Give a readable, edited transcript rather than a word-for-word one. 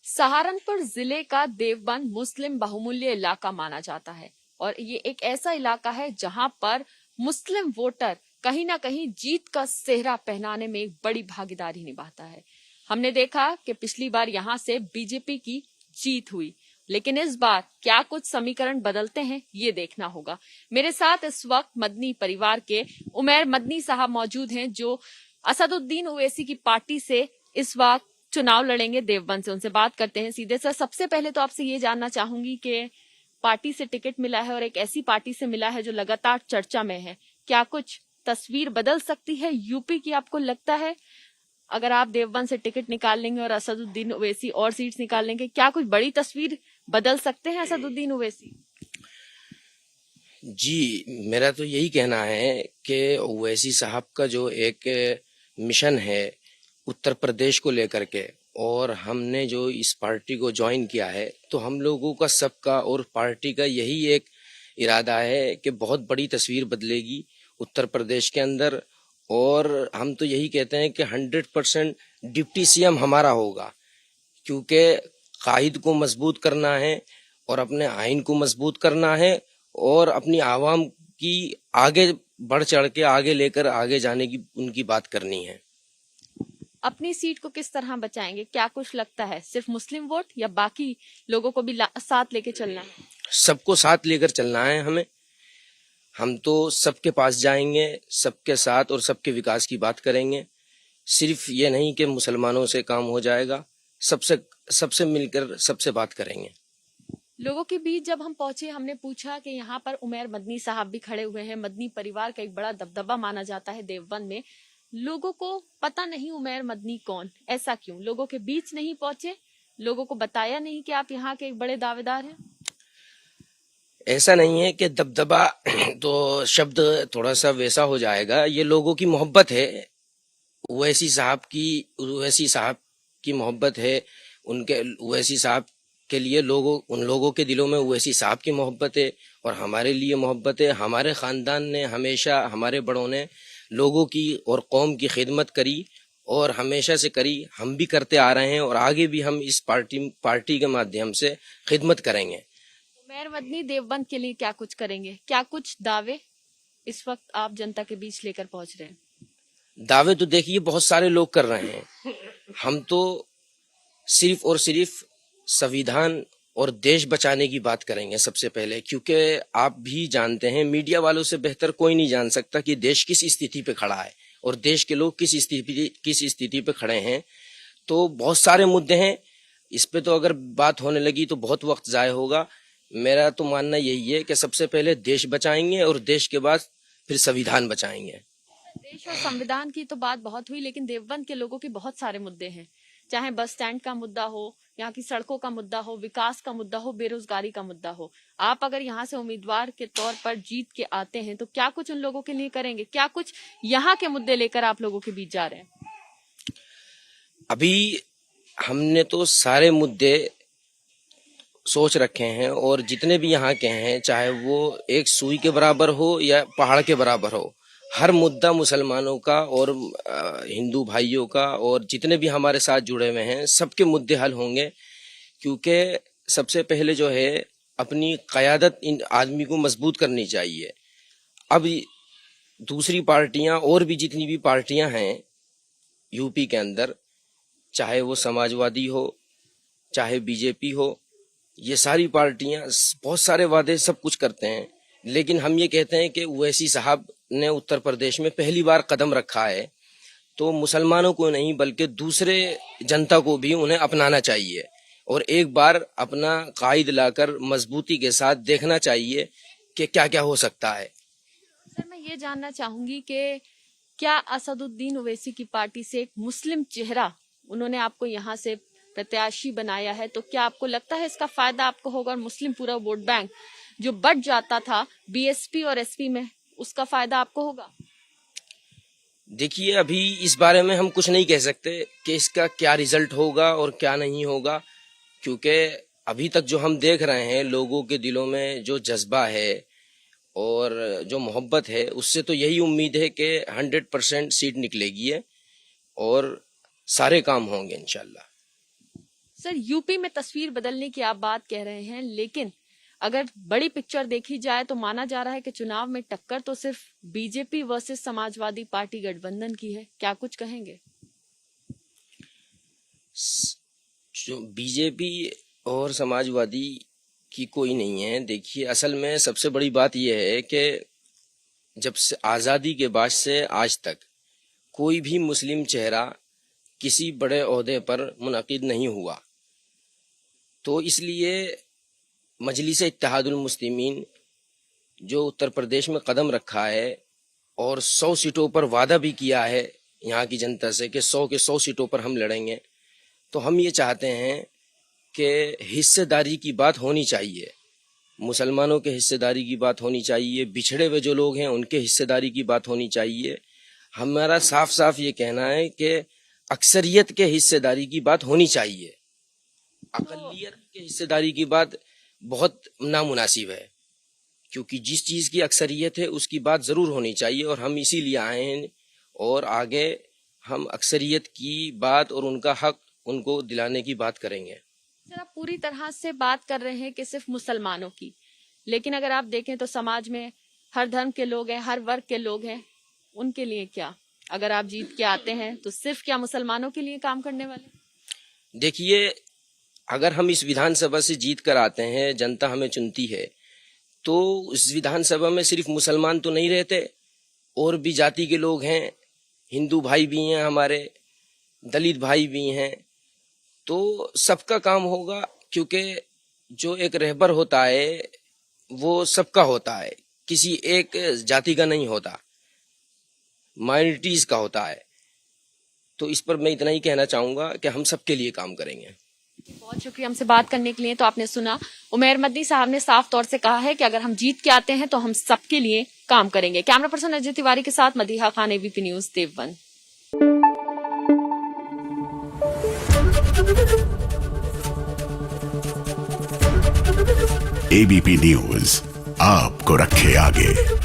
सहारनपुर जिले का देवबंद मुस्लिम बहुमूल्य इलाका माना जाता है और ये एक ऐसा इलाका है जहां पर मुस्लिम वोटर कहीं ना कहीं जीत का सेहरा पहनाने में एक बड़ी भागीदारी निभाता है। हमने देखा कि पिछली बार यहां से बीजेपी की जीत हुई, लेकिन इस बार क्या कुछ समीकरण बदलते हैं ये देखना होगा। मेरे साथ इस वक्त मदनी परिवार के उमैर मदनी साहब मौजूद हैं जो असदुद्दीन ओवैसी की पार्टी से इस वक्त चुनाव लड़ेंगे देवबंद से। उनसे बात करते हैं सीधे। सर, सबसे पहले तो आपसे ये जानना चाहूंगी कि पार्टी से टिकट मिला है और एक ऐसी पार्टी से मिला है जो लगातार चर्चा में है, क्या कुछ तस्वीर बदल सकती है यूपी की आपको लगता है? अगर आप देवबंद से टिकट निकाल लेंगे और असदुद्दीन ओवैसी और सीट्स निकाल लेंगे, क्या कुछ बड़ी तस्वीर बदल सकते हैं असदुद्दीन ओवैसी? जी, मेरा तो यही कहना है कि ओवैसी साहब का जो एक मिशन है उत्तर प्रदेश को लेकर के, और हमने जो इस पार्टी को ज्वाइन किया है, तो हम लोगों का सबका और पार्टी का यही एक इरादा है कि बहुत बड़ी तस्वीर बदलेगी उत्तर प्रदेश के अंदर। और हम तो यही कहते हैं कि 100% डिप्टी सीएम हमारा होगा, क्योंकि कायद को मजबूत करना है और अपने आइन को मजबूत करना है और अपनी आवाम की आगे बढ़ चढ़ के आगे लेकर आगे जाने की उनकी बात करनी है। अपनी सीट को किस तरह बचाएंगे? क्या कुछ लगता है सिर्फ मुस्लिम वोट या बाकी लोगों को भी साथ लेके चलना है? सबको साथ लेकर चलना है हमें। हम तो सबके पास जाएंगे, सबके साथ और सबके विकास की बात करेंगे। सिर्फ ये नहीं कि मुसलमानों से काम हो जाएगा, सबसे सबसे मिलकर सबसे बात करेंगे। लोगों के बीच जब हम पहुंचे, हमने पूछा कि यहाँ पर उमैर मदनी साहब भी खड़े हुए हैं। मदनी परिवार का एक बड़ा दबदबा माना जाता है देवबंद में। लोगों को पता नहीं उमैर मदनी कौन, ऐसा क्यों? लोगों के बीच नहीं पहुंचे, लोगों को बताया नहीं कि आप यहाँ के एक बड़े दावेदार हैं? ऐसा नहीं है कि दबदबा तो शब्द थोड़ा सा वैसा हो जाएगा। ये लोगों की मोहब्बत है, ओवैसी साहब की मोहब्बत है। उनके ओवैसी साहब के लिए उन लोगों के दिलों में ओवैसी साहब की मोहब्बत है और हमारे लिए मोहब्बत है। हमारे खानदान ने हमेशा, हमारे बड़ों ने लोगों की और कौम की खिदमत करी और हमेशा से करी, हम भी करते आ रहे हैं और आगे भी हम इस पार्टी के माध्यम से खिदमत करेंगे। उमैर मदनी देवबंद के लिए क्या कुछ करेंगे? क्या कुछ दावे इस वक्त आप जनता के बीच लेकर पहुंच रहे हैं? दावे तो देखिए बहुत सारे लोग कर रहे हैं। हम तो सिर्फ और सिर्फ संविधान और देश बचाने की बात करेंगे सबसे पहले, क्योंकि आप भी जानते हैं, मीडिया वालों से बेहतर कोई नहीं जान सकता कि देश किस स्थिति पे खड़ा है और देश के लोग किस स्थिति पे खड़े हैं। तो बहुत सारे मुद्दे हैं, इस पे तो अगर बात होने लगी तो बहुत वक्त जाया होगा। मेरा तो मानना यही है कि सबसे पहले देश बचाएंगे और देश के बाद फिर संविधान बचाएंगे। देश और संविधान की तो बात बहुत हुई, लेकिन देवबंद के लोगों के बहुत सारे मुद्दे हैं। चाहे बस स्टैंड का मुद्दा हो, यहाँ की सड़कों का मुद्दा हो, विकास का मुद्दा हो, बेरोजगारी का मुद्दा हो। आप अगर यहाँ से उम्मीदवार के तौर पर जीत के आते हैं तो क्या कुछ उन लोगों के लिए करेंगे? क्या कुछ यहाँ के मुद्दे लेकर आप लोगों के बीच जा रहे हैं? अभी हमने तो सारे मुद्दे सोच रखे हैं और जितने भी यहाँ के हैं, चाहे वो एक सुई के बराबर हो या पहाड़ के बराबर हो, हर मुद्दा मुसलमानों का और हिंदू भाइयों का और जितने भी हमारे साथ जुड़े हुए हैं सबके मुद्दे हल होंगे। क्योंकि सबसे पहले जो है अपनी क़यादत इन आदमी को मजबूत करनी चाहिए। अब दूसरी पार्टियां और भी जितनी भी पार्टियां हैं यूपी के अंदर, चाहे वो समाजवादी हो चाहे बीजेपी हो, ये सारी पार्टियां बहुत सारे वादे सब कुछ करते हैं, लेकिन हम ये कहते हैं कि ओवैसी साहब ने उत्तर प्रदेश में पहली बार कदम रखा है, तो मुसलमानों को नहीं बल्कि दूसरे जनता को भी उन्हें अपनाना चाहिए और एक बार अपना कायद लाकर मजबूती के साथ देखना चाहिए कि क्या क्या हो सकता है। सर, मैं ये जानना चाहूंगी कि क्या असदुद्दीन ओवैसी की पार्टी से एक मुस्लिम चेहरा उन्होंने आपको यहाँ से प्रत्याशी बनाया है, तो क्या आपको लगता है इसका फायदा आपको होगा और मुस्लिम पूरा वोट बैंक जो बढ़ जाता था बीएसपी और एसपी में, उसका फायदा आपको होगा? देखिए, अभी इस बारे में हम कुछ नहीं कह सकते कि इसका क्या रिजल्ट होगा और क्या नहीं होगा, क्योंकि अभी तक जो हम देख रहे हैं लोगों के दिलों में जो जज्बा है और जो मोहब्बत है, उससे तो यही उम्मीद है कि 100% सीट निकलेगी है और सारे काम होंगे इंशाल्लाह। सर, यूपी में तस्वीर बदलने की आप बात कह रहे हैं, लेकिन अगर बड़ी पिक्चर देखी जाए तो माना जा रहा है कि चुनाव में टक्कर तो सिर्फ बीजेपी वर्सेस समाजवादी पार्टी गठबंधन की है। क्या कुछ कहेंगे? जो बीजेपी और समाजवादी की कोई नहीं है। देखिए, असल में सबसे बड़ी बात यह है कि जब से आज़ादी के बाद से आज तक कोई भी मुस्लिम चेहरा किसी बड़े ओहदे पर मुनक़िद नहीं हुआ, तो इसलिए मजलिस इत्तेहादुल मुस्लिमीन जो उत्तर प्रदेश में कदम रखा है और 100 सीटों पर वादा भी किया है यहाँ की जनता से कि 100 के 100 सीटों पर हम लड़ेंगे, तो हम ये चाहते हैं कि हिस्सेदारी की बात होनी चाहिए, मुसलमानों के हिस्सेदारी की बात होनी चाहिए, बिछड़े हुए जो लोग हैं उनके हिस्सेदारी की बात होनी चाहिए। हमारा साफ साफ ये कहना है कि अक्सरियत के हिस्सेदारी की बात होनी चाहिए, अक़लियत के हिस्सेदारी की बात बहुत नामुनासिब है, क्योंकि जिस चीज़ की अक्सरियत है उसकी बात ज़रूर होनी चाहिए और हम इसीलिए आए हैं और आगे हम अक्सरियत की बात और उनका हक उनको दिलाने की बात करेंगे। सर, आप पूरी तरह से बात कर रहे हैं कि सिर्फ मुसलमानों की, लेकिन अगर आप देखें तो समाज में हर धर्म के लोग हैं, हर वर्ग के लोग हैं, उनके लिए क्या? अगर आप जीत के आते हैं तो सिर्फ क्या मुसलमानों के लिए काम करने वाले? देखिए, अगर हम इस विधानसभा से जीत कर आते हैं, जनता हमें चुनती है, तो इस विधानसभा में सिर्फ मुसलमान तो नहीं रहते, और भी जाति के लोग हैं, हिंदू भाई भी हैं हमारे, दलित भाई भी हैं, तो सबका काम होगा, क्योंकि जो एक रहबर होता है वो सबका होता है, किसी एक जाति का नहीं होता, माइनॉरिटीज का होता है। तो इस पर मैं इतना ही कहना चाहूँगा कि हम सबके लिए काम करेंगे। बहुत शुक्रिया हमसे बात करने के लिए। तो आपने सुना, उमैर मदनी साहब ने साफ तौर से कहा है कि अगर हम जीत के आते हैं तो हम सबके लिए काम करेंगे। कैमरा पर्सन अजय तिवारी के साथ Madiha Khan, ABP news, Deoband. ABP news आपको रखे आगे।